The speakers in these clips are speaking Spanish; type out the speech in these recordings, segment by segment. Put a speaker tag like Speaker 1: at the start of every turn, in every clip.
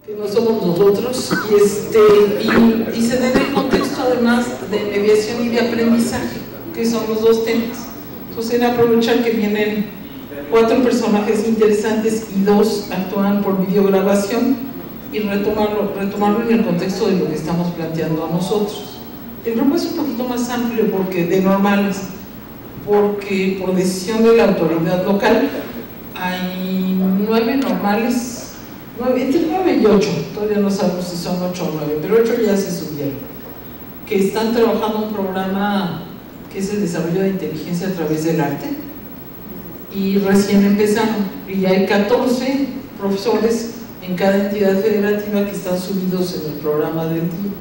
Speaker 1: Que no somos nosotros, y se da en el contexto además de mediación y de aprendizaje, que son los dos temas. Entonces era aprovechar que vienen 4 personajes interesantes y 2 actúan por videograbación y retomarlo en el contexto de lo que estamos planteando a nosotros. El grupo es un poquito más amplio de normales, porque por decisión de la autoridad local hay 9 normales, entre 9 y 8, todavía no sabemos si son 8 o 9, pero 8 ya se subieron, que están trabajando un programa que es el desarrollo de inteligencia a través del arte, y recién empezaron, y hay 14 profesores en cada entidad federativa que están subidos en el programa del día.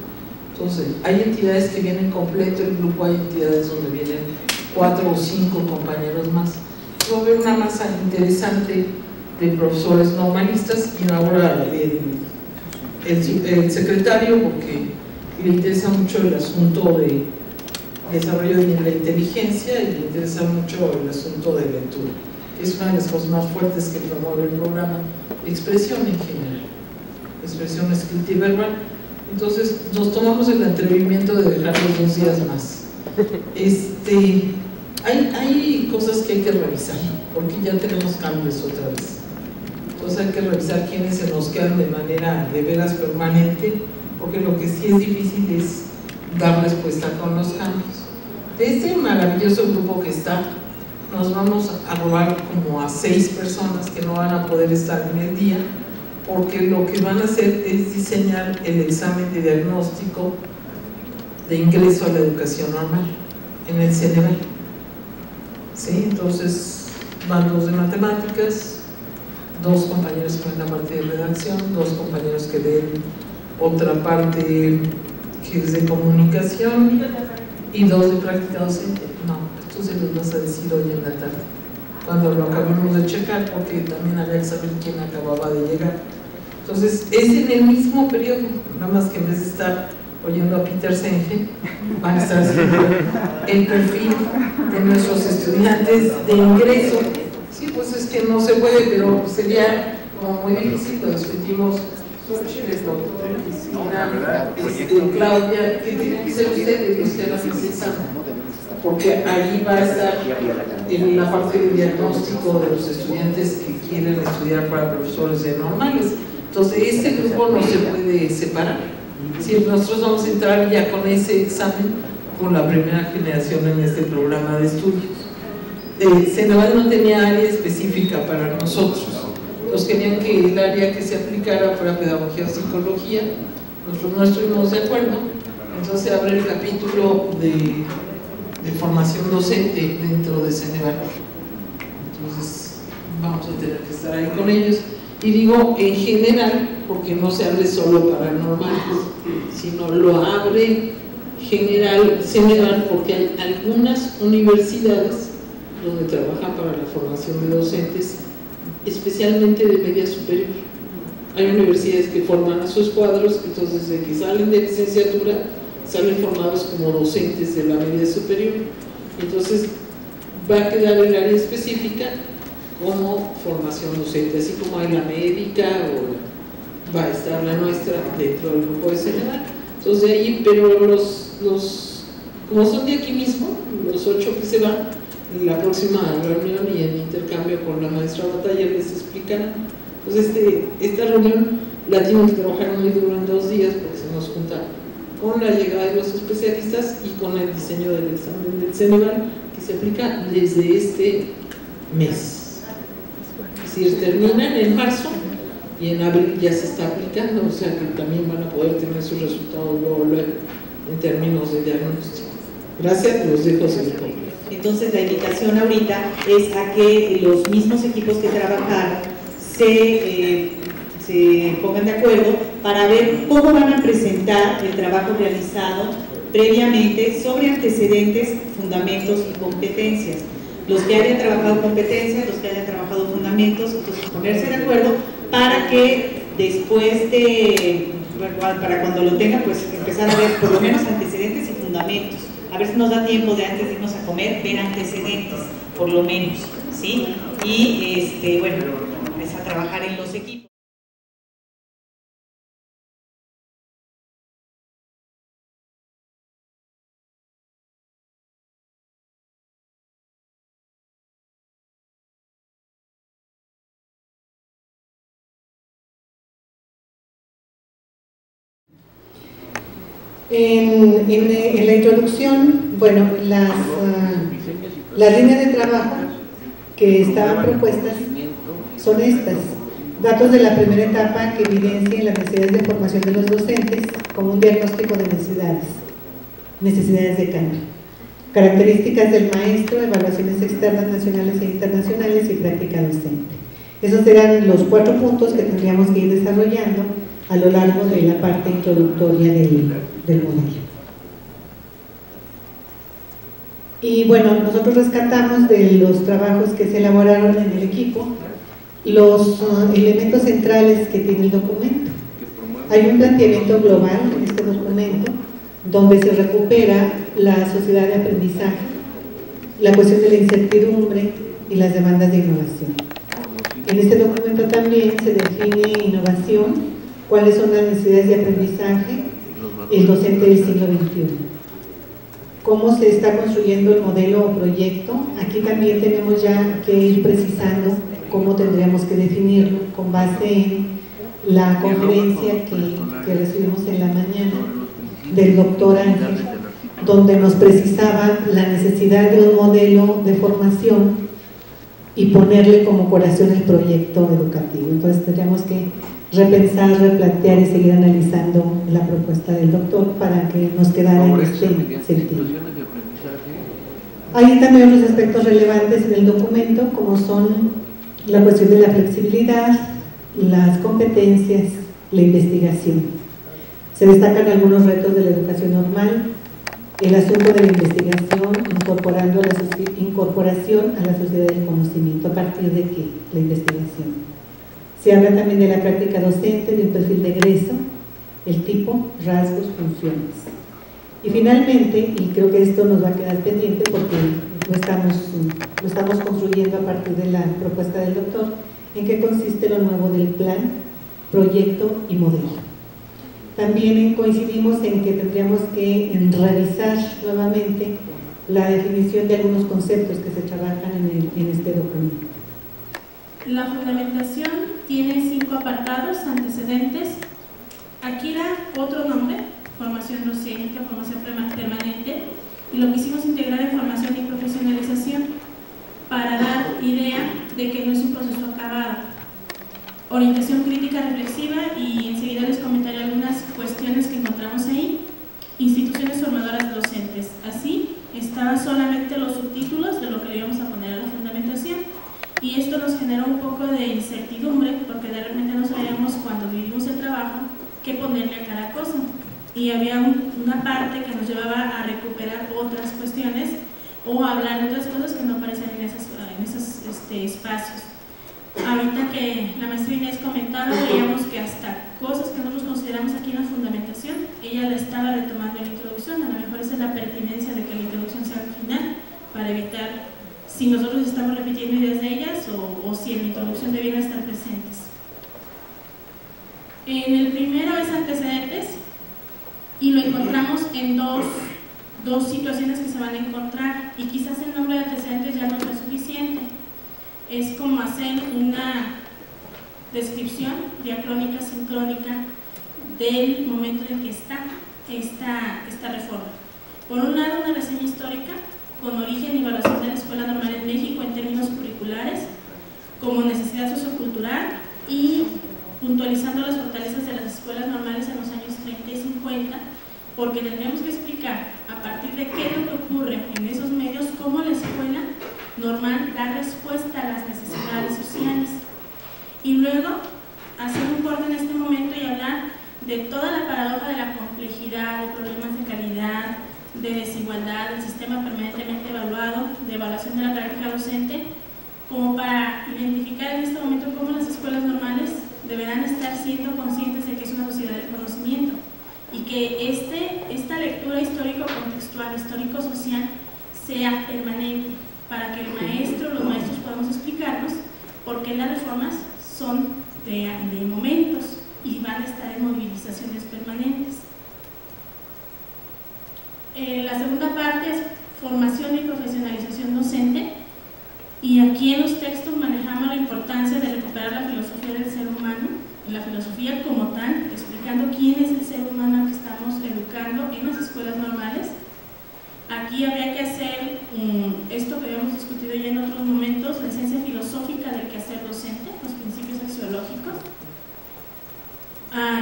Speaker 1: Entonces, hay entidades que vienen completo el grupo, hay entidades donde vienen 4 o 5 compañeros más. Va a haber una masa interesante de profesores normalistas, y ahora el secretario, porque le interesa mucho el asunto de desarrollo de la inteligencia y le interesa mucho el asunto de lectura. Es una de las cosas más fuertes que promueve el programa, expresión en general, expresión escrita y verbal. Entonces nos tomamos el atrevimiento de dejarlos 2 días más. Hay cosas que hay que revisar, porque ya tenemos cambios otra vez. Entonces hay que revisar quiénes se nos quedan de manera de veras permanente, porque lo que sí es difícil es dar respuesta con los cambios. De este maravilloso grupo que está, nos vamos a robar como a 6 personas que no van a poder estar en el día, porque lo que van a hacer es diseñar el examen de diagnóstico de ingreso a la educación normal en el Ceneval. ¿Sí? Entonces van 2 de matemáticas, 2 compañeros que ven la parte de redacción, 2 compañeros que ven otra parte que es de comunicación y 2 de práctica docente. No, esto se los vas a decir hoy en la tarde, cuando lo acabemos de checar, porque también había que saber quién acababa de llegar. Entonces es en el mismo periodo, nada más que en vez de estar oyendo a Peter Senge, van a estar haciendo el perfil de nuestros estudiantes de ingreso. Sí, pues es que no se puede, pero sería como muy difícil. Lo discutimos Claudia, que tiene que ser usted y usted la necesita, porque ahí va a estar en la parte de diagnóstico de los estudiantes que quieren estudiar para profesores de normales. Entonces este grupo no se puede separar. Si nosotros vamos a entrar ya con ese examen con la primera generación en este programa de estudios. Ceneval no tenía área específica para nosotros. Nos querían que el área que se aplicara fuera pedagogía o psicología. Nosotros no estuvimos de acuerdo. Entonces abre el capítulo de formación docente dentro de Ceneval. Entonces vamos a tener que estar ahí con ellos. Y digo en general, porque no se abre solo para normales, sino lo abre general Ceneval, porque hay algunas universidades donde trabajan para la formación de docentes, especialmente de media superior. Hay universidades que forman a sus cuadros, entonces de que salen de licenciatura, salen formados como docentes de la media superior. Entonces va a quedar el área específica como formación docente, así como hay la médica o va a estar la nuestra dentro del grupo de Ceneval. Entonces de ahí, pero como son de aquí mismo, los 8 que se van, en la próxima reunión y en intercambio con la maestra Batalla les explicarán. Entonces esta reunión la tienen que trabajar muy duro en 2 días, porque se nos junta con la llegada de los especialistas y con el diseño del examen del Ceneval, que se aplica desde este mes. Es decir, terminan en marzo y en abril ya se está aplicando, o sea que también van a poder tener sus resultados luego en términos de diagnóstico. Gracias, los dejo seguir.
Speaker 2: Entonces la invitación ahorita es a que los mismos equipos que trabajaron se pongan de acuerdo para ver cómo van a presentar el trabajo realizado previamente sobre antecedentes, fundamentos y competencias. Los que hayan trabajado competencias, los que hayan trabajado fundamentos, entonces ponerse de acuerdo para que después para cuando lo tengan, pues empezar a ver por lo menos antecedentes y fundamentos. A ver si nos da tiempo de antes de irnos a comer, ver antecedentes, por lo menos, ¿sí? Y bueno, empezar a trabajar en los equipos.
Speaker 3: En la introducción, bueno, las líneas de trabajo que estaban propuestas son estas: datos de la primera etapa que evidencien las necesidades de formación de los docentes como un diagnóstico de necesidades de cambio, características del maestro, evaluaciones externas, nacionales e internacionales y práctica docente. Esos serán los 4 puntos que tendríamos que ir desarrollando a lo largo de la parte introductoria del modelo. Y bueno, nosotros rescatamos de los trabajos que se elaboraron en el equipo los elementos centrales que tiene el documento. Hay un planteamiento global en este documento donde se recupera la sociedad de aprendizaje, la cuestión de la incertidumbre y las demandas de innovación. En este documento también se define innovación, cuáles son las necesidades de aprendizaje, el docente del siglo XXI. Cómo se está construyendo el modelo o proyecto. Aquí también tenemos ya que ir precisando cómo tendríamos que definirlo con base en la conferencia que recibimos en la mañana del doctor Ángel, donde nos precisaba la necesidad de un modelo de formación y ponerle como corazón el proyecto educativo. Entonces tendríamos que repensar, replantear y seguir analizando la propuesta del doctor para que nos quedara en este sentido. Hay también otros aspectos relevantes en el documento, como son la cuestión de la flexibilidad, las competencias, la investigación. Se destacan algunos retos de la educación normal, el asunto de la investigación, incorporación a la sociedad del conocimiento. ¿A partir de qué? La investigación. Se habla también de la práctica docente, de un perfil de egreso, el tipo, rasgos, funciones. Y finalmente, y creo que esto nos va a quedar pendiente porque lo estamos construyendo a partir de la propuesta del doctor, en qué consiste lo nuevo del plan, proyecto y modelo. También coincidimos en que tendríamos que revisar nuevamente la definición de algunos conceptos que se trabajan en este documento.
Speaker 4: La fundamentación tiene 5 apartados: antecedentes, aquí era otro nombre, formación docente, formación permanente, y lo quisimos integrar en formación y profesionalización para dar idea de que no es un proceso acabado. Orientación crítica reflexiva, y enseguida les comentaré algunas cuestiones que encontramos ahí. Instituciones formadoras docentes, así estaban solamente los subtítulos de lo que le íbamos a poner a la fundamentación, y esto nos generó un poco de incertidumbre porque de repente no sabíamos cuando vivimos el trabajo qué ponerle a cada cosa, y había una parte que nos llevaba a recuperar otras cuestiones o a hablar de otras cosas que no aparecen en esos espacios. Ahorita que la maestra Inés comentaba, veíamos que hasta cosas que nosotros consideramos aquí en la fundamentación, ella la estaba retomando en la introducción. A lo mejor esa es la pertinencia de que la introducción sea al final, para evitar si nosotros estamos repitiendo ideas de ellas o si en la introducción debieran estar presentes. En el primero es antecedentes, y lo encontramos en dos situaciones que se van a encontrar, y quizás el nombre de antecedentes ya no es suficiente. Es como hacer una descripción diacrónica, sincrónica del momento en que está esta reforma. Por un lado, una reseña histórica con origen y evaluación de la Escuela Normal en México en términos curriculares, como necesidad sociocultural, y puntualizando las fortalezas de las escuelas normales en los años 30 y 50, porque tendríamos que explicar a partir de qué es lo que ocurre en esos medios, cómo la escuela normal da respuesta a las necesidades sociales. Y luego hacer un corte en este momento y hablar de toda la paradoja de la complejidad, de problemas de calidad, de desigualdad, del sistema permanentemente evaluado, de evaluación de la práctica docente, como para identificar en este momento cómo las escuelas normales deberán estar siendo conscientes de que es una sociedad del conocimiento y que esta lectura histórico-contextual, histórico-social, sea permanente, para que los maestros podamos explicarnos por qué las reformas son de momentos y van a estar en movilizaciones permanentes. La segunda parte es formación y profesionalización docente, y aquí en los textos manejamos la importancia de recuperar la filosofía del ser humano, la filosofía como tal, explicando quién es el ser humano que estamos educando en las escuelas normales. Aquí habría que hacer esto que habíamos discutido ya en otros momentos, la esencia filosófica del quehacer docente, los principios axiológicos.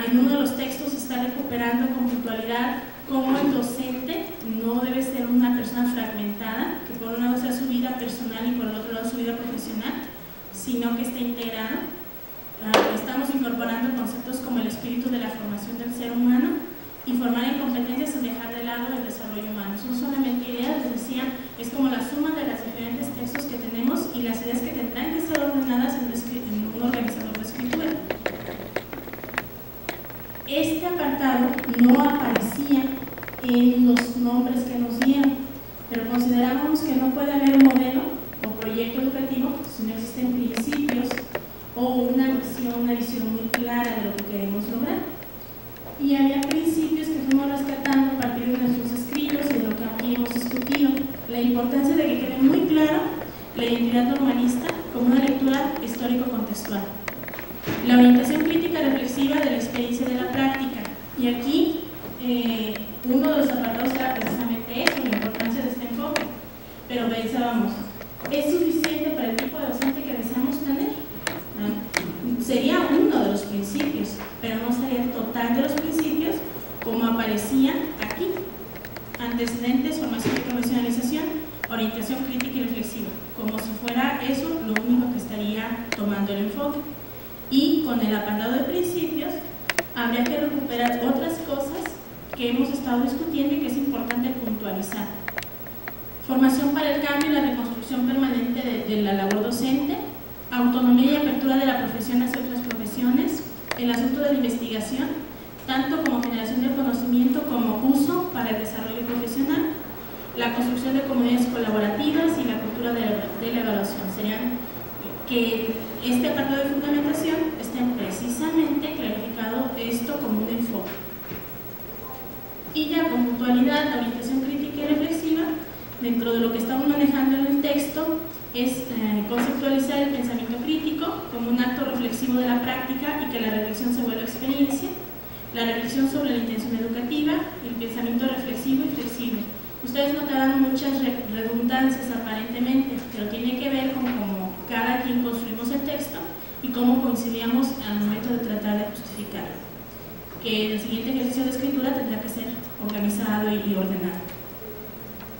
Speaker 4: En uno de los textos se está recuperando con puntualidad cómo el docente no debe ser una persona fragmentada, que por un lado sea su vida personal y por el otro lado su vida profesional, sino que esté integrado. Estamos incorporando conceptos como el espíritu de la formación del ser humano y formar en competencias sin dejar de lado el desarrollo humano. Son solamente ideas, les decía, es como la suma de los diferentes textos que tenemos y las ideas que tendrán que ser ordenadas en un organizador de escritura. Este apartado no aparecía en los nombres que nos dieron, pero considerábamos que no puede haber un modelo o proyecto educativo si no existen principios o una visión muy clara de lo que queremos lograr. Y había principios que fuimos rescatando a partir de nuestros escritos y de lo que aquí hemos discutido. La importancia de que quede muy claro la identidad normalista como una lectura histórico-contextual. La orientación crítica reflexiva de la experiencia de la práctica. Y aquí uno de los apartados era precisamente eso, la importancia de este enfoque. Pero pensábamos, ¿es suficiente para el tipo de docente que deseamos tener? Sería uno de los principios, pero no sería el total de los principios como aparecía aquí. Antecedentes, formación y profesionalización, orientación crítica y reflexiva. Como si fuera eso lo único que estaría tomando el enfoque. Y con el apartado de principios habría que recuperar otras cosas que hemos estado discutiendo y que es importante puntualizar. Formación para el cambio y la reconstrucción permanente de la labor docente, autonomía y apertura de la profesión hacia otras profesiones, el asunto de la investigación, tanto como generación de conocimiento como uso para el desarrollo profesional, la construcción de comunidades colaborativas y la cultura de la evaluación. Serían que este apartado de fundamentación esté precisamente clarificado esto como un enfoque. Y ya con puntualidad, la orientación crítica y reflexiva, dentro de lo que estamos manejando en el texto, es conceptualizar el pensamiento crítico como un acto reflexivo de la práctica y que la reflexión se vuelva experiencia, la reflexión sobre la intención educativa, el pensamiento reflexivo y flexible. Ustedes notarán muchas redundancias aparentemente, pero tiene que ver con cómo cada quien construimos el texto y cómo coincidíamos al momento de tratar de justificarlo. Que el siguiente ejercicio de escritura tendrá que ser organizado y ordenado.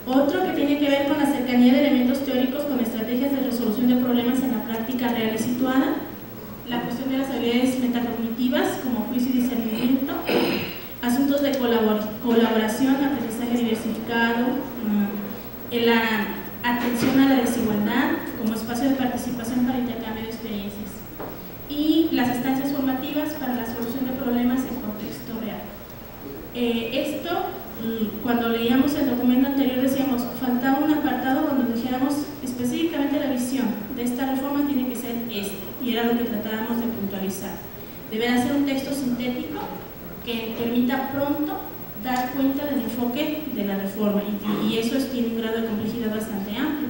Speaker 4: Otro que tiene que ver con la cercanía de elementos teóricos con estrategias de resolución de problemas en la práctica real y situada, la cuestión de las habilidades metacognitivas como juicio y discernimiento, asuntos de colaboración, aprendizaje diversificado, la atención a la desigualdad como espacio de participación para intercambio de experiencias y las estancias formativas para la solución de problemas en contexto real. Cuando leíamos el documento anterior decíamos, faltaba un apartado donde dijéramos específicamente la visión de esta reforma tiene que ser y era lo que tratábamos de puntualizar. Deberá ser un texto sintético que permita pronto dar cuenta del enfoque de la reforma y eso tiene un grado de complejidad bastante amplio.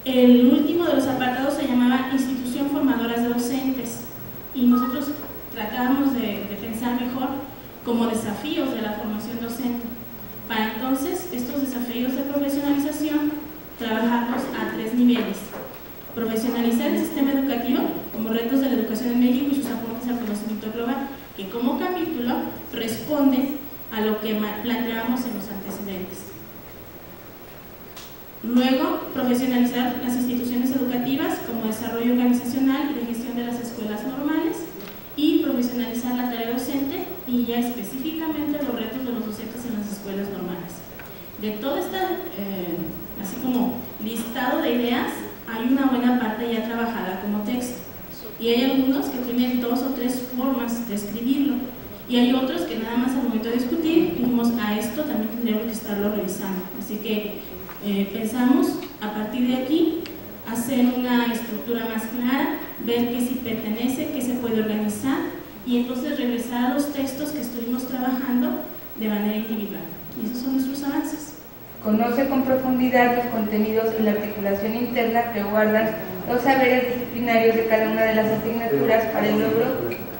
Speaker 4: El último de los apartados se llamaba institución formadoras de docentes y nosotros tratábamos de pensar mejor como desafíos de la formación docente. Para entonces, estos desafíos de profesionalización, trabajarlos a 3 niveles. Profesionalizar el sistema educativo, como retos de la educación en México y sus aportes al conocimiento global, que como capítulo responde a lo que planteábamos en los antecedentes. Luego, profesionalizar las instituciones educativas como desarrollo organizacional y de gestión de las escuelas normales, y profesionalizar la tarea docente y ya específicamente los retos de los docentes en las escuelas normales. De todo este, así como listado de ideas, hay una buena parte ya trabajada como texto, y hay algunos que tienen 2 o 3 formas de escribirlo, y hay otros que nada más al momento de discutir dijimos, a esto también tendríamos que estarlo revisando. Así que pensamos a partir de aquí hacer una estructura más clara, ver qué sí pertenece, qué se puede organizar, y entonces regresar a los textos que estuvimos trabajando de manera individual. Y esos son nuestros avances.
Speaker 5: Conoce con profundidad los contenidos y la articulación interna que guardan los saberes disciplinarios de cada una de las asignaturas para el logro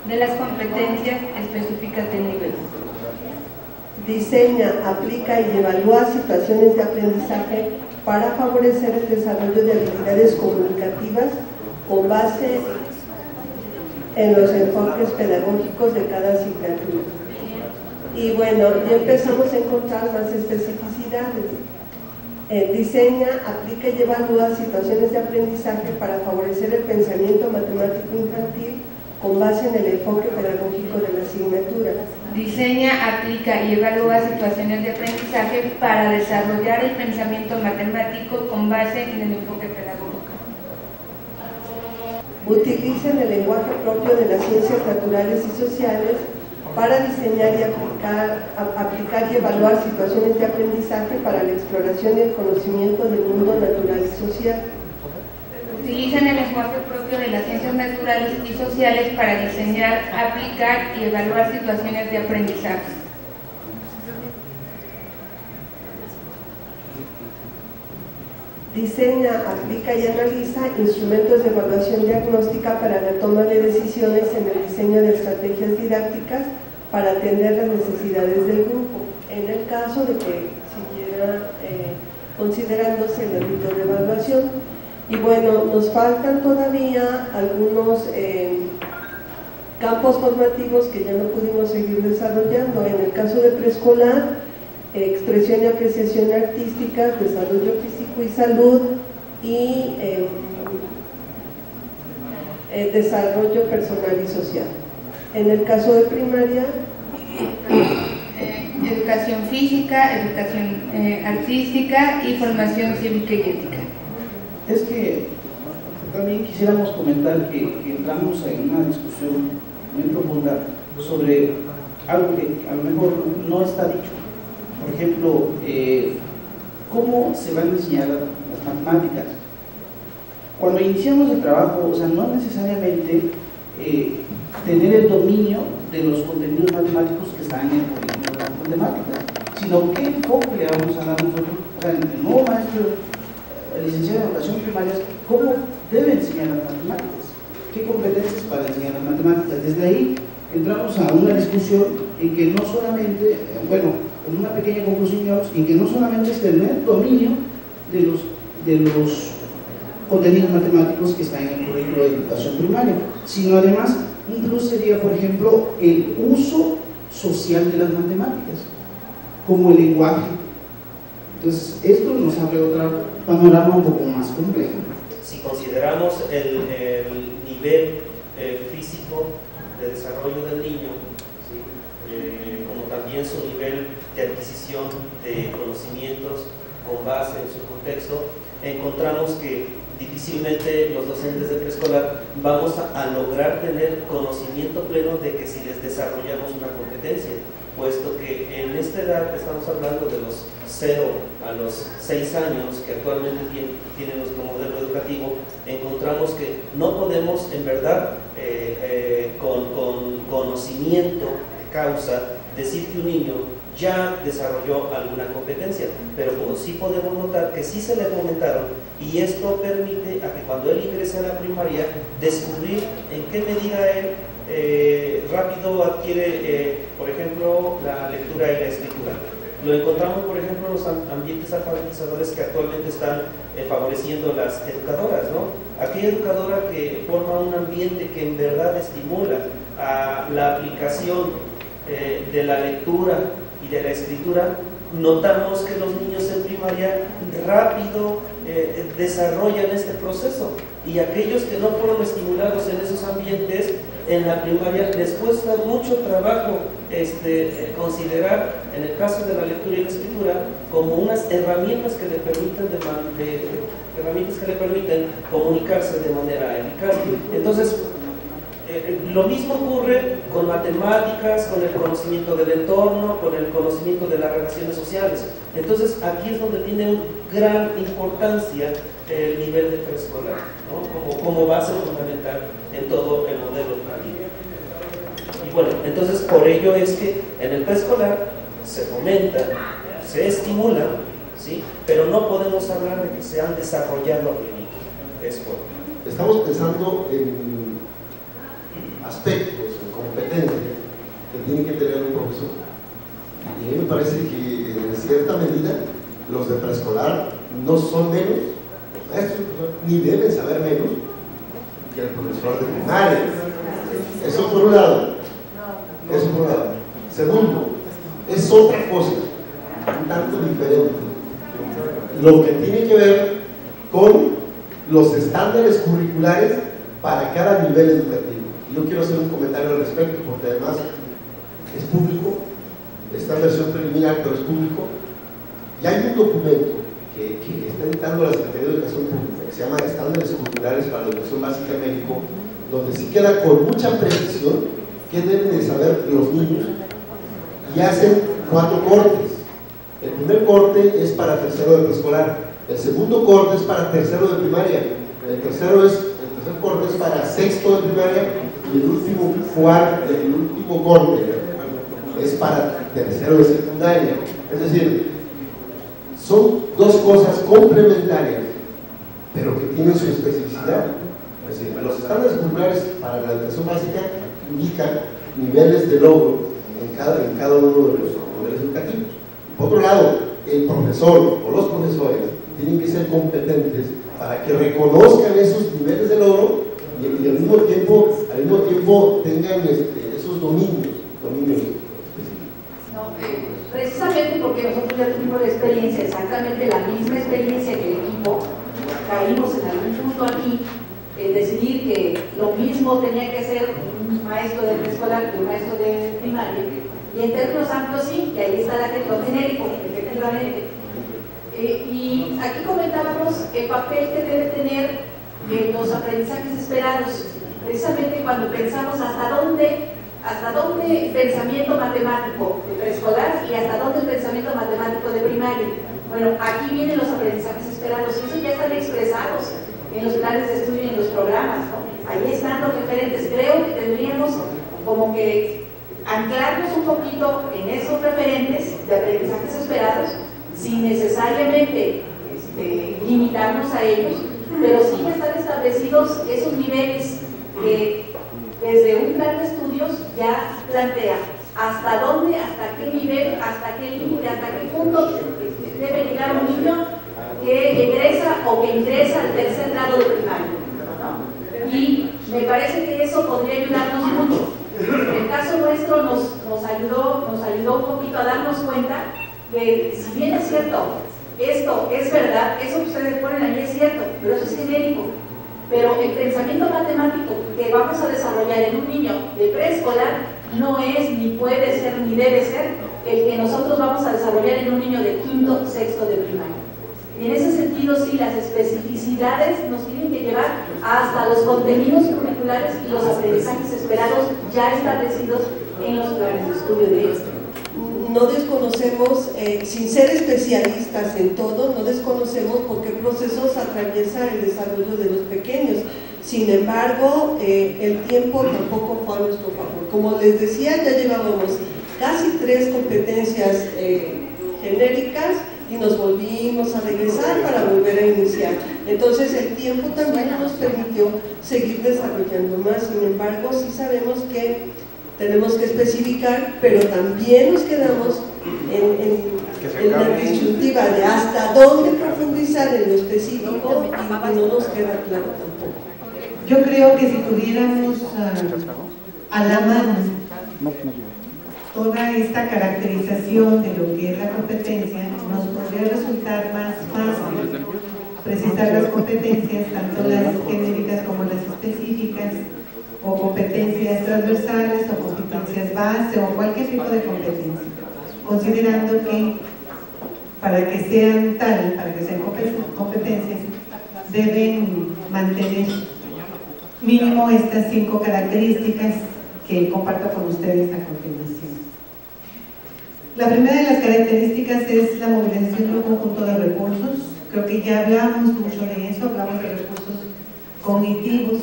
Speaker 5: de las competencias específicas del nivel.
Speaker 6: Diseña, aplica y evalúa situaciones de aprendizaje para favorecer el desarrollo de habilidades comunicativas con base en los enfoques pedagógicos de cada asignatura. Y bueno, ya empezamos a encontrar más especificidades. Diseña, aplica y evalúa situaciones de aprendizaje para favorecer el pensamiento matemático infantil con base en el enfoque pedagógico de la asignatura.
Speaker 5: Diseña, aplica y evalúa situaciones de aprendizaje para desarrollar el pensamiento matemático con base en el enfoque pedagógico.
Speaker 6: Utiliza el lenguaje propio de las ciencias naturales y sociales para diseñar y aplicar y evaluar situaciones de aprendizaje para la exploración y el conocimiento del mundo natural y social.
Speaker 5: Utilizan el lenguaje propio de las ciencias naturales y sociales para diseñar, aplicar y evaluar situaciones de aprendizaje.
Speaker 6: Diseña, aplica y analiza instrumentos de evaluación diagnóstica para la toma de decisiones en el diseño de estrategias didácticas para atender las necesidades del grupo, en el caso de que siguiera considerándose el ámbito de evaluación. Y bueno, nos faltan todavía algunos campos formativos que ya no pudimos seguir desarrollando. En el caso de preescolar, expresión y apreciación artística, desarrollo físico y salud, y desarrollo personal y social. En el caso de primaria,
Speaker 5: educación física, educación artística y formación cívica y ética.
Speaker 7: Es que también quisiéramos comentar que entramos en una discusión muy profunda sobre algo que a lo mejor no está dicho. Por ejemplo, ¿cómo se van a enseñar las matemáticas? Cuando iniciamos el trabajo, o sea, no necesariamente tener el dominio de los contenidos matemáticos que están en el currículo de las matemáticas, sino qué enfoque le vamos a dar nosotros, o sea, el nuevo maestro, el licenciado en educación primaria, cómo debe enseñar las matemáticas, qué competencias para enseñar las matemáticas. Desde ahí entramos a una discusión en que no solamente, bueno, con una pequeña conclusión, en que no solamente es tener dominio de los contenidos matemáticos que están en el currículo de educación primaria, sino además un plus sería, por ejemplo, el uso social de las matemáticas como el lenguaje. Entonces, esto nos abre otro panorama un poco más complejo.
Speaker 8: Si consideramos el nivel físico de desarrollo del niño, ¿sí? Como también su nivel de adquisición de conocimientos con base en su contexto, encontramos que difícilmente los docentes de preescolar vamos a lograr tener conocimiento pleno de que si les desarrollamos una competencia, puesto que en esta edad que estamos hablando de los 0 a los 6 años que actualmente tiene nuestro modelo educativo, encontramos que no podemos en verdad con conocimiento de causa decir que un niño ya desarrolló alguna competencia, pero sí podemos notar que sí se le fomentaron, y esto permite a que cuando él ingrese a la primaria descubrir en qué medida él rápido adquiere, por ejemplo, la lectura y la escritura. Lo encontramos, por ejemplo, en los ambientes alfabetizadores que actualmente están favoreciendo las educadoras, ¿no? Aquella educadora que forma un ambiente que en verdad estimula a la aplicación de la lectura y de la escritura, notamos que los niños en primaria rápido desarrollan este proceso, y aquellos que no fueron estimulados en esos ambientes en la primaria les cuesta mucho trabajo considerar, en el caso de la lectura y la escritura, como unas herramientas que le permiten comunicarse de manera eficaz. Entonces, lo mismo ocurre con matemáticas, con el conocimiento del entorno, con el conocimiento de las relaciones sociales. Entonces, aquí es donde tiene una gran importancia el nivel de preescolar, ¿no? como base fundamental en todo el modelo educativo. Y bueno, entonces por ello es que en el preescolar se fomenta, se estimula, ¿sí? Pero no podemos hablar de que se han desarrollado a plenitud.
Speaker 9: Estamos pensando en aspectos, en competencias que tiene que tener un profesor. Y a mí me parece que en cierta medida los de preescolar no son menos, los maestros ni deben saber menos que el profesor de primaria. Eso por un lado. Eso por un lado. Segundo, es otra cosa, un tanto diferente. Lo que tiene que ver con los estándares curriculares para cada nivel educativo. Yo quiero hacer un comentario al respecto porque además es público, está en versión preliminar, pero es público, y hay un documento que está editando la Secretaría de Educación Pública que se llama Estándares Curriculares para la Educación Básica en México, donde sí queda con mucha precisión qué deben de saber los niños, y hacen 4 cortes. El primer corte es para tercero de preescolar, el segundo corte es para tercero de primaria, el tercer corte es para sexto de primaria, y el último corte es para tercero de secundaria. Es decir, son dos cosas complementarias, pero que tienen su especificidad. Es decir, los estándares curriculares para la educación básica indican niveles de logro en cada uno de los niveles educativos. Por otro lado, el profesor o los profesores tienen que ser competentes para que reconozcan esos niveles de logro y al mismo tiempo tengan esos dominios específicos.
Speaker 10: No, precisamente porque nosotros ya tuvimos la experiencia, exactamente la misma experiencia que el equipo, caímos en algún punto aquí en decidir que lo mismo tenía que ser un maestro de preescolar que un maestro de primaria, y en términos amplios sí, que ahí está lo genérico, efectivamente. Y aquí comentábamos el papel que debe tener los aprendizajes esperados, precisamente cuando pensamos hasta dónde el pensamiento matemático de preescolar y hasta dónde el pensamiento matemático de primaria. Bueno, aquí vienen los aprendizajes esperados y eso ya están expresados en los planes de estudio y en los programas, ¿no? Ahí están los referentes. Creo que tendríamos como que anclarnos un poquito en esos referentes de aprendizajes esperados sin necesariamente limitarnos a ellos, pero sí están establecidos esos niveles que desde un plan de estudios ya plantea hasta dónde, hasta qué nivel, hasta qué límite, hasta qué punto debe llegar un niño que egresa o que ingresa al tercer grado de primaria, ¿no? Y me parece que eso podría ayudarnos mucho. En el caso nuestro nos ayudó un poquito a darnos cuenta que si bien es cierto, esto es verdad, eso que ustedes ponen ahí es cierto, pero eso es genérico. Pero el pensamiento matemático que vamos a desarrollar en un niño de preescolar no es, ni puede ser, ni debe ser el que nosotros vamos a desarrollar en un niño de quinto, sexto de primaria. Y en ese sentido, sí, las especificidades nos tienen que llevar hasta los contenidos curriculares y los aprendizajes esperados ya establecidos en los planes de estudio de esto.
Speaker 6: No desconocemos, sin ser especialistas en todo, no desconocemos por qué procesos atraviesa el desarrollo de los pequeños. Sin embargo, el tiempo tampoco fue a nuestro favor. Como les decía, ya llevábamos casi 3 competencias genéricas y nos volvimos a regresar para volver a iniciar. Entonces el tiempo también nos permitió seguir desarrollando más. Sin embargo, sí sabemos que tenemos que especificar, pero también nos quedamos en la disyuntiva de hasta dónde profundizar en lo específico y no nos queda claro tampoco.
Speaker 3: Yo creo que si tuviéramos a la mano toda esta caracterización de lo que es la competencia, nos podría resultar más fácil precisar las competencias, tanto las genéricas como las específicas, o competencias transversales, o competencias base, o cualquier tipo de competencia, considerando que para que sean competencias, deben mantener mínimo estas 5 características que comparto con ustedes a continuación. La primera de las características es la movilización de un conjunto de recursos. Creo que ya hablamos mucho de eso, hablamos de recursos cognitivos,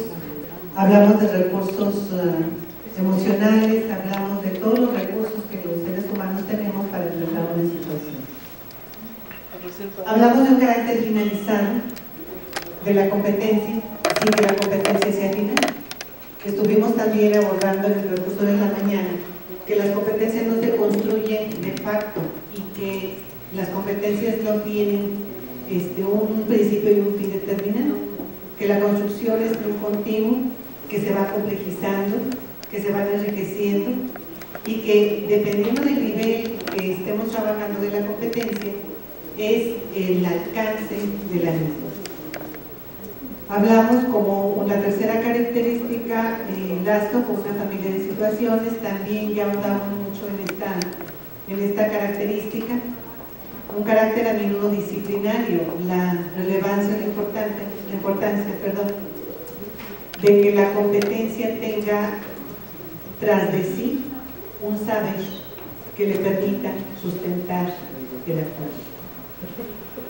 Speaker 3: hablamos de recursos emocionales, hablamos de todos los recursos que los seres humanos tenemos para enfrentar una situación. Hablamos de un carácter finalizado de la competencia, sin que la competencia sea final. Estuvimos también abordando en el recurso de la mañana que las competencias no se construyen de facto y que las competencias no tienen un principio y un fin determinado, que la construcción es un continuo que se va complejizando, que se va enriqueciendo y que dependiendo del nivel que estemos trabajando de la competencia es el alcance de la misma. Hablamos como la tercera característica, el gasto con una familia de situaciones, también ya hablamos mucho en esta característica. Un carácter a menudo disciplinario, la relevancia, la importancia de que la competencia tenga tras de sí un saber que le permita sustentar el actuar.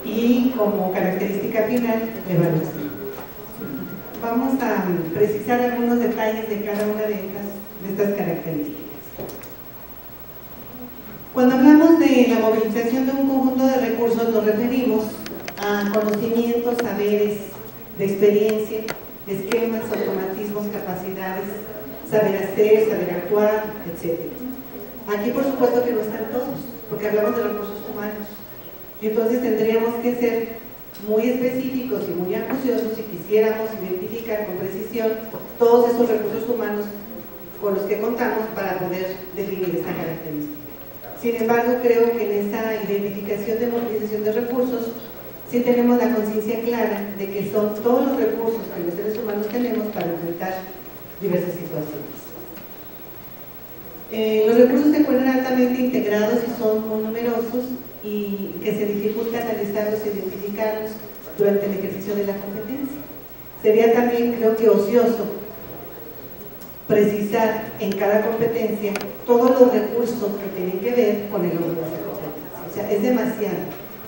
Speaker 3: Y como característica final, la evaluación. Vamos a precisar algunos detalles de cada una de estas características. Cuando hablamos de la movilización de un conjunto de recursos, nos referimos a conocimientos, saberes, de experiencia, esquemas, automatismos, capacidades, saber hacer, saber actuar, etc. Aquí por supuesto que no están todos, porque hablamos de recursos humanos. Entonces tendríamos que ser muy específicos y muy acuciosos si quisiéramos identificar con precisión todos esos recursos humanos con los que contamos para poder definir esta característica. Sin embargo, creo que en esa identificación de movilización de recursos sí tenemos la conciencia clara de que son todos los recursos que los seres humanos tenemos para enfrentar diversas situaciones. Los recursos se encuentran altamente integrados y son muy numerosos y que se dificulta analizarlos e identificarlos durante el ejercicio de la competencia. Sería también, creo que ocioso, precisar en cada competencia todos los recursos que tienen que ver con el logro de esa competencia. O sea, es demasiado,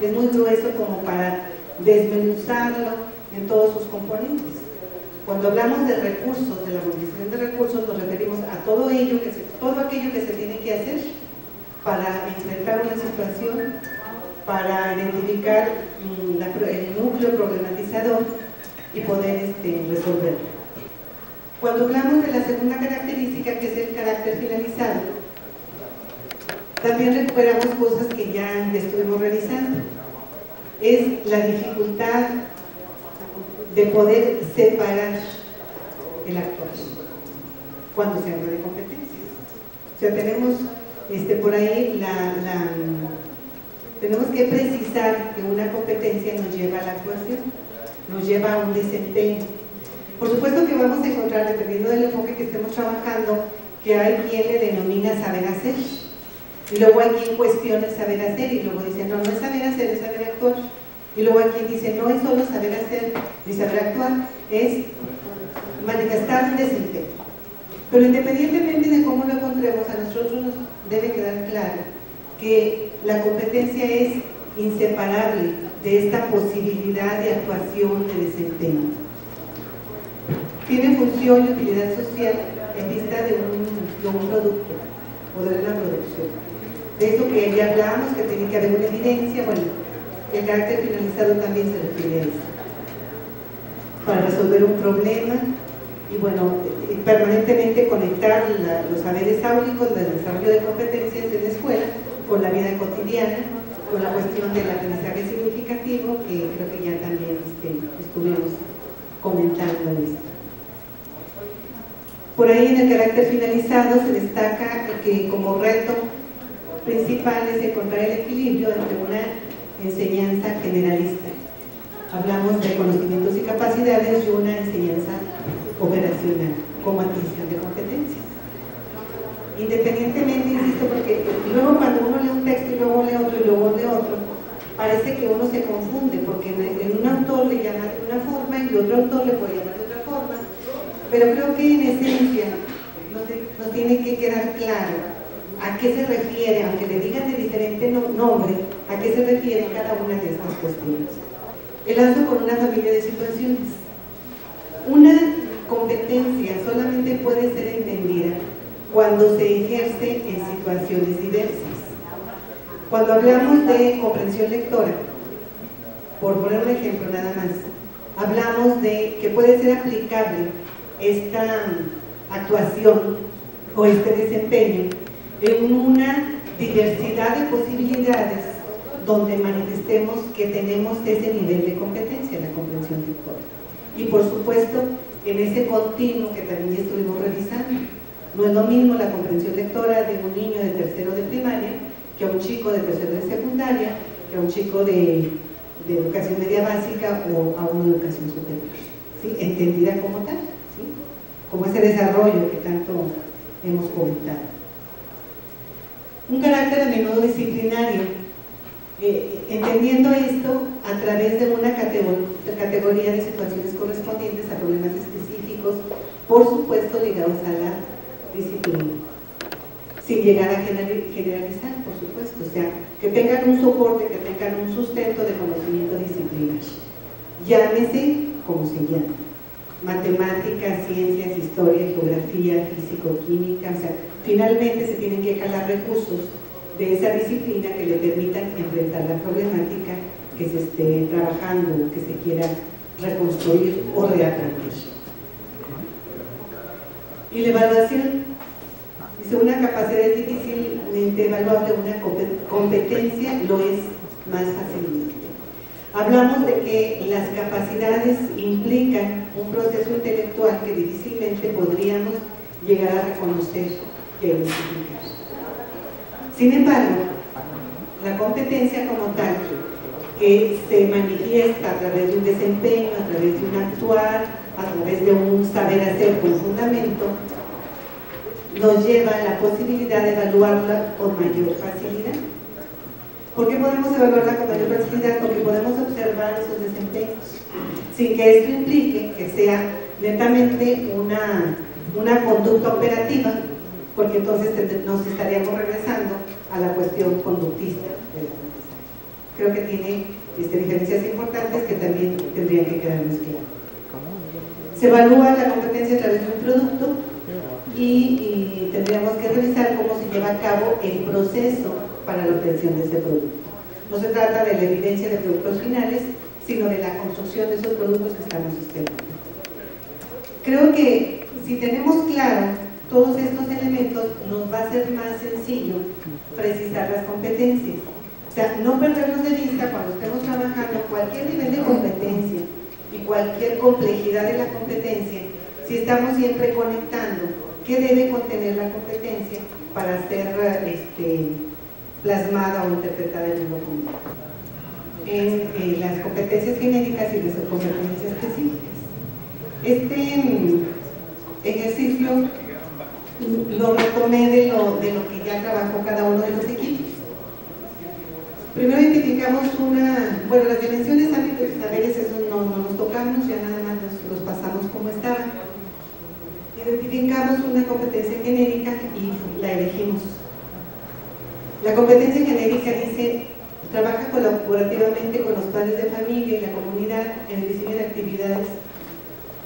Speaker 3: es muy grueso como para desmenuzarlo en todos sus componentes. Cuando hablamos de recursos, de la movilización de recursos, nos referimos a todo aquello que se tiene que hacer para enfrentar una situación, para identificar el núcleo problematizador y poder resolverlo. Cuando hablamos de la segunda característica, que es el carácter finalizado, también recuperamos cosas que ya estuvimos realizando. Es la dificultad de poder separar el actuar cuando se habla de competencias. O sea, tenemos por ahí tenemos que precisar que una competencia nos lleva a la actuación, nos lleva a un desempeño. Por supuesto que vamos a encontrar, dependiendo del enfoque que estemos trabajando, que hay quien le denomina saber hacer, y luego hay quien cuestiona el saber hacer y luego dice, no, no es saber hacer, es saber actuar, y luego hay quien dice, no es solo saber hacer ni saber actuar, es manifestar un desempeño. Pero independientemente de cómo lo encontremos, a nosotros nos debe quedar claro que la competencia es inseparable de esta posibilidad de actuación, de desempeño. Tiene función y utilidad social en vista de un producto o de una producción. De eso que ya hablamos, que tiene que haber una evidencia, bueno, el carácter finalizado también se refiere a eso. Para resolver un problema y bueno, permanentemente conectar los saberes áulicos del desarrollo de competencias de la escuela con la vida cotidiana, con la cuestión del aprendizaje significativo, que creo que ya también estuvimos comentando esto. Por ahí en el carácter finalizado se destaca que como reto principal es encontrar el equilibrio entre una enseñanza generalista. Hablamos de conocimientos y capacidades y una enseñanza operacional como adquisición de competencias. Independientemente, insisto, porque luego cuando uno lee un texto y luego lee otro y luego lee otro, parece que uno se confunde, porque en un autor le llama de una forma y el otro autor le puede llamar de otra forma, pero creo que en esencia nos tiene que quedar claro a qué se refiere, aunque le digan de diferente nombre, a qué se refiere cada una de estas cuestiones. Enlazo con una familia de situaciones. Una competencia solamente puede ser entendida cuando se ejerce en situaciones diversas. Cuando hablamos de comprensión lectora, por poner un ejemplo nada más, hablamos de que puede ser aplicable esta actuación o este desempeño en una diversidad de posibilidades donde manifestemos que tenemos ese nivel de competencia, la comprensión lectora. Y por supuesto, en ese continuo que también ya estuvimos revisando, no es lo mismo la comprensión lectora de un niño de tercero de primaria que a un chico de tercero de secundaria, que a un chico de educación media básica o a una educación superior, ¿sí? Entendida como tal, ¿sí? Como ese desarrollo que tanto hemos comentado. Un carácter a menudo disciplinario, entendiendo esto a través de una categoría de situaciones correspondientes a problemas específicos, por supuesto ligados a la disciplina, sin llegar a generalizar, por supuesto, o sea, que tengan un soporte, que tengan un sustento de conocimiento disciplinario, llámese como se llame, matemáticas, ciencias, historia, geografía, físico-química, o sea, finalmente se tienen que jalar recursos de esa disciplina que le permitan enfrentar la problemática que se esté trabajando, que se quiera reconstruir o reaprender. Y la evaluación, dice, una capacidad es difícilmente evaluable, una competencia lo es más fácilmente. Hablamos de que las capacidades implican un proceso intelectual que difícilmente podríamos llegar a reconocer y a identificar. Sin embargo, la competencia como tal, que se manifiesta a través de un desempeño, a través de un actuar, a través de un saber hacer con fundamento, nos lleva a la posibilidad de evaluarla con mayor facilidad. ¿Por qué podemos evaluarla con mayor facilidad? Porque podemos observar esos desempeños, sin que esto implique que sea netamente una conducta operativa, porque entonces nos estaríamos regresando a la cuestión conductista del aprendizaje. Creo que tiene diferencias importantes que también tendrían que quedarnos claras. Se evalúa la competencia a través de un producto y tendríamos que revisar cómo se lleva a cabo el proceso para la obtención de ese producto. No se trata de la evidencia de productos finales, sino de la construcción de esos productos que estamos esperando. Creo que si tenemos claro todos estos elementos, nos va a ser más sencillo precisar las competencias. O sea, no perdernos de vista cuando estemos trabajando cualquier nivel de competencia y cualquier complejidad de la competencia, si estamos siempre conectando qué debe contener la competencia para ser plasmada o interpretada en un documento. En las competencias genéricas y las competencias específicas. Este ejercicio lo retomé de lo que ya trabajó cada uno de los equipos. Primero identificamos las dimensiones, ámbitos y saberes, eso no nos tocamos, ya nada más los pasamos como estaban. Identificamos una competencia genérica y la elegimos. La competencia genérica dice, trabaja colaborativamente con los padres de familia y la comunidad en el diseño de actividades,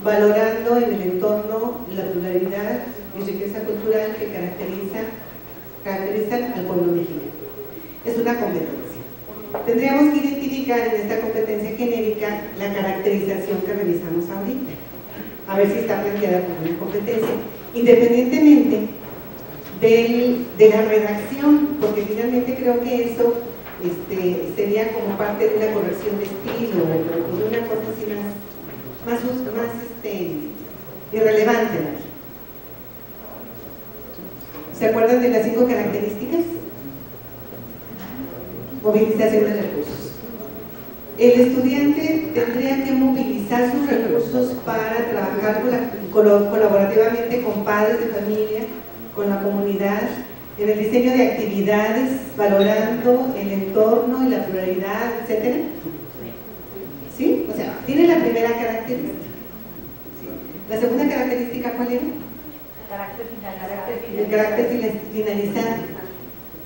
Speaker 3: valorando en el entorno la pluralidad y riqueza cultural que caracterizan al pueblo mexicano. Es una competencia. Tendríamos que identificar en esta competencia genérica la caracterización que revisamos ahorita, a ver si está planteada como una competencia, independientemente de la redacción, porque finalmente creo que eso sería como parte de una corrección de estilo o de una cosa así más irrelevante. ¿Se acuerdan de las 5 características? Movilización de recursos. El estudiante tendría que movilizar sus recursos para trabajar colaborativamente con padres de familia, con la comunidad, en el diseño de actividades, valorando el entorno y la pluralidad, etc. ¿Sí? O sea, tiene la primera característica. ¿Sí? La segunda característica, ¿cuál era? El carácter finalizado.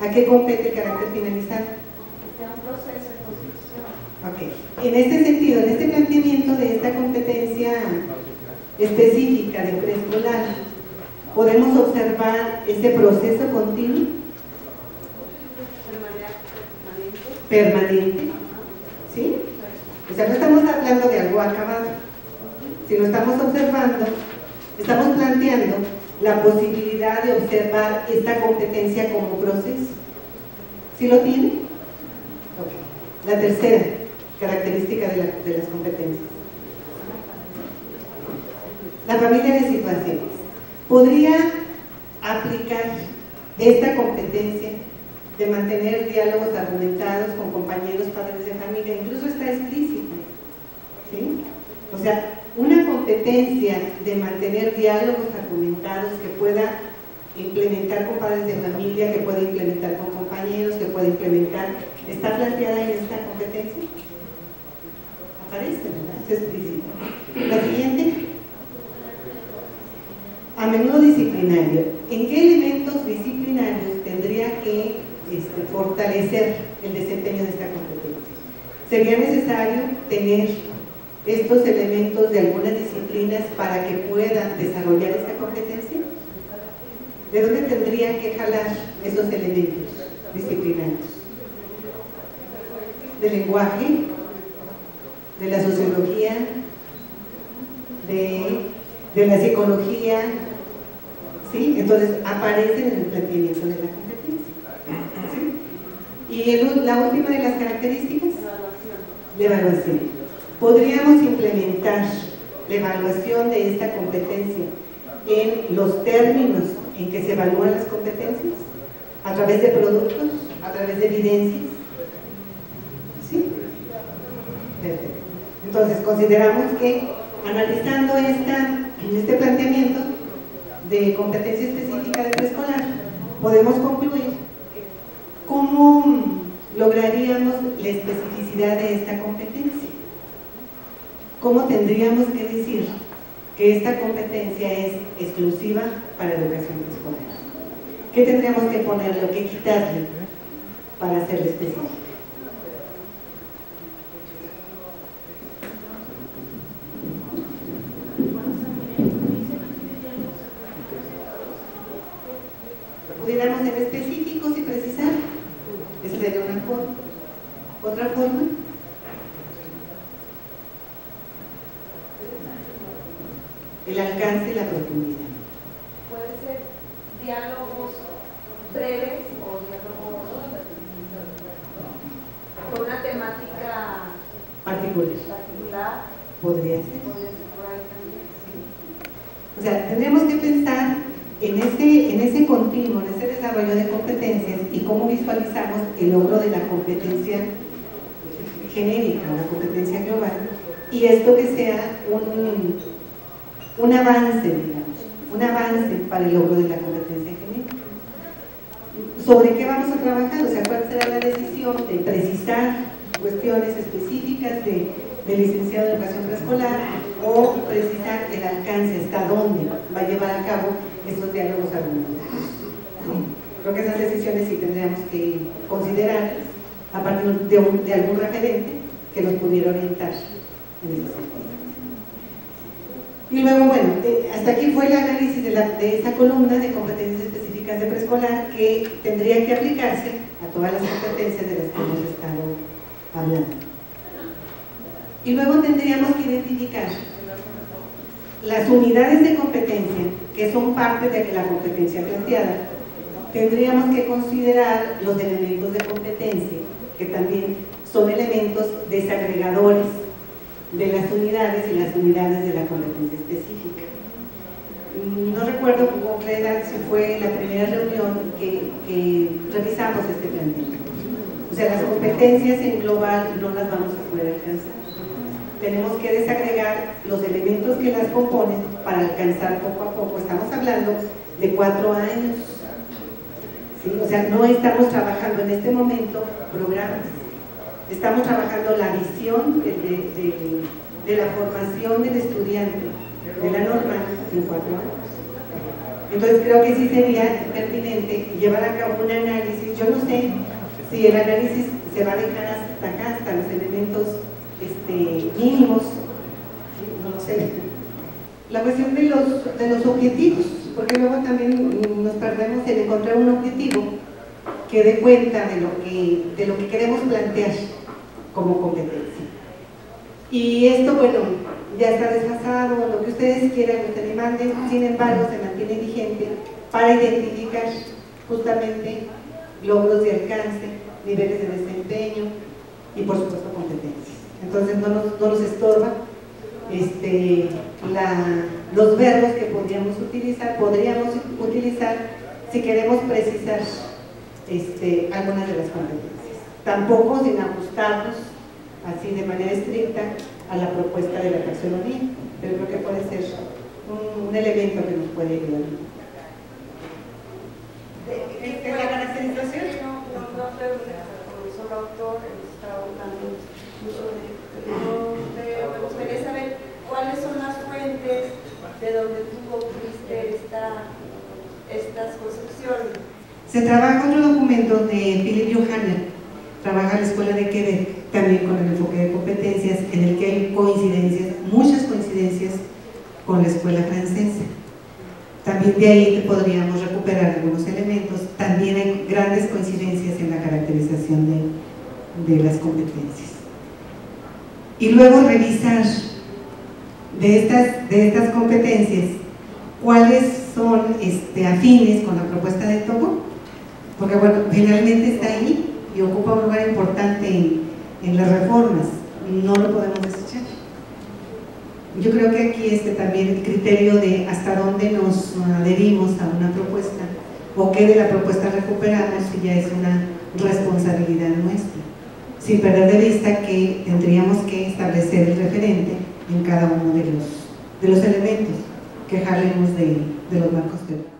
Speaker 3: ¿A qué compete el carácter finalizado?
Speaker 10: Un proceso de construcción.
Speaker 3: Ok. En este sentido, en este planteamiento de esta competencia específica de preescolar, podemos observar ese proceso continuo, permanente, ¿sí? O sea, no estamos hablando de algo acabado, sino estamos observando, estamos planteando la posibilidad de observar esta competencia como proceso. ¿Sí lo tiene? Okay. La tercera característica de las competencias. La familia de situaciones. ¿Podría aplicar esta competencia de mantener diálogos argumentados con compañeros, padres de familia? Incluso está explícito, ¿sí? O sea, una competencia de mantener diálogos argumentados que pueda implementar con padres de familia, que pueda implementar con compañeros, que pueda implementar, ¿está planteada en esta competencia? Aparece, ¿verdad? Es explícito. La siguiente. A menudo disciplinario. ¿En qué elementos disciplinarios tendría que fortalecer el desempeño de esta competencia? ¿Sería necesario tener estos elementos de algunas disciplinas para que puedan desarrollar esta competencia? ¿De dónde tendrían que jalar esos elementos disciplinarios? ¿Del lenguaje? ¿De la sociología? ¿De la psicología? ¿Sí? Entonces aparecen en el planteamiento de la competencia. ¿Sí? Y la última de las características, la evaluación. ¿Podríamos implementar la evaluación de esta competencia en los términos en que se evalúan las competencias? ¿A través de productos? ¿A través de evidencias? ¿Sí? Perfecto. Entonces consideramos que analizando este planteamiento de competencia específica de preescolar, podemos concluir cómo lograríamos la especificidad de esta competencia. ¿Cómo tendríamos que decir que esta competencia es exclusiva para educación preescolar? ¿Qué tendríamos que ponerle o qué quitarle para hacerla específica? Pudiéramos ser específicos y precisar. Esa sería una forma. Otra forma. El alcance y la profundidad.
Speaker 10: Puede ser diálogos breves o diálogos con una temática particular.
Speaker 3: Podría ser.
Speaker 10: Podría ser por ahí también.
Speaker 3: Sí. O sea, tendríamos que pensar en ese continuo, en ese desarrollo de competencias y cómo visualizamos el logro de la competencia genérica, la competencia global, y esto que sea un avance, digamos, un avance para el logro de la competencia genérica. ¿Sobre qué vamos a trabajar? O sea, ¿cuál será la decisión de precisar cuestiones específicas de licenciado de educación preescolar o precisar el alcance, hasta dónde va a llevar a cabo estos diálogos argumentados? Creo que esas decisiones sí tendríamos que considerar a partir de algún referente que nos pudiera orientar en ese sentido. Y luego, bueno, hasta aquí fue el análisis de esa columna de competencias específicas de preescolar que tendría que aplicarse a todas las competencias de las que hemos estado hablando. Y luego tendríamos que identificar las unidades de competencia que son parte de la competencia planteada. Tendríamos que considerar los elementos de competencia que también son elementos desagregadores de las unidades y las unidades de la competencia específica. No recuerdo con claridad si fue la primera reunión que revisamos este planteamiento. O sea, las competencias en global no las vamos a poder alcanzar. Tenemos que desagregar los elementos que las componen para alcanzar poco a poco. Estamos hablando de 4 años. ¿Sí? O sea, no estamos trabajando en este momento programas. Estamos trabajando la visión de la formación del estudiante de la normal en 4 años. Entonces creo que sí sería pertinente llevar a cabo un análisis. Yo no sé si el análisis se va a dejar hasta acá, hasta los elementos mínimos, no lo sé. La cuestión de los objetivos, porque luego también nos perdemos en encontrar un objetivo que dé cuenta de lo que queremos plantear como competencia. Y esto, bueno, ya está desfasado, lo que ustedes quieran, lo que le manden, sin embargo, se mantiene vigente para identificar justamente logros de alcance, niveles de desempeño y, por supuesto, competencias. Entonces, no nos estorba los verbos que podríamos utilizar si queremos precisar algunas de las competencias. Tampoco sin ajustarnos así de manera estricta a la propuesta de la taxonomía, pero creo que puede ser un elemento que nos puede ayudar. ¿De la caracterización?
Speaker 11: No creo que el profesor autor está hablando incluso me gustaría saber cuáles son las fuentes de donde tú obtuviste estas concepciones.
Speaker 3: Se trabaja otro documento de Philip Johanna, trabaja la Escuela de Quebec, también con el enfoque de competencias, en el que hay coincidencias, muchas coincidencias con la escuela francesa. También de ahí podríamos recuperar algunos elementos. También hay grandes coincidencias en la caracterización de las competencias. Y luego revisar de estas competencias cuáles son afines con la propuesta de Togo, porque bueno, finalmente está ahí y ocupa un lugar importante en las reformas, no lo podemos desechar. Yo creo que aquí también el criterio de hasta dónde nos adherimos a una propuesta o qué de la propuesta recuperamos, si ya es una responsabilidad nuestra, sin perder de vista que tendríamos que establecer el referente en cada uno de los elementos que jalemos de los marcos teóricos.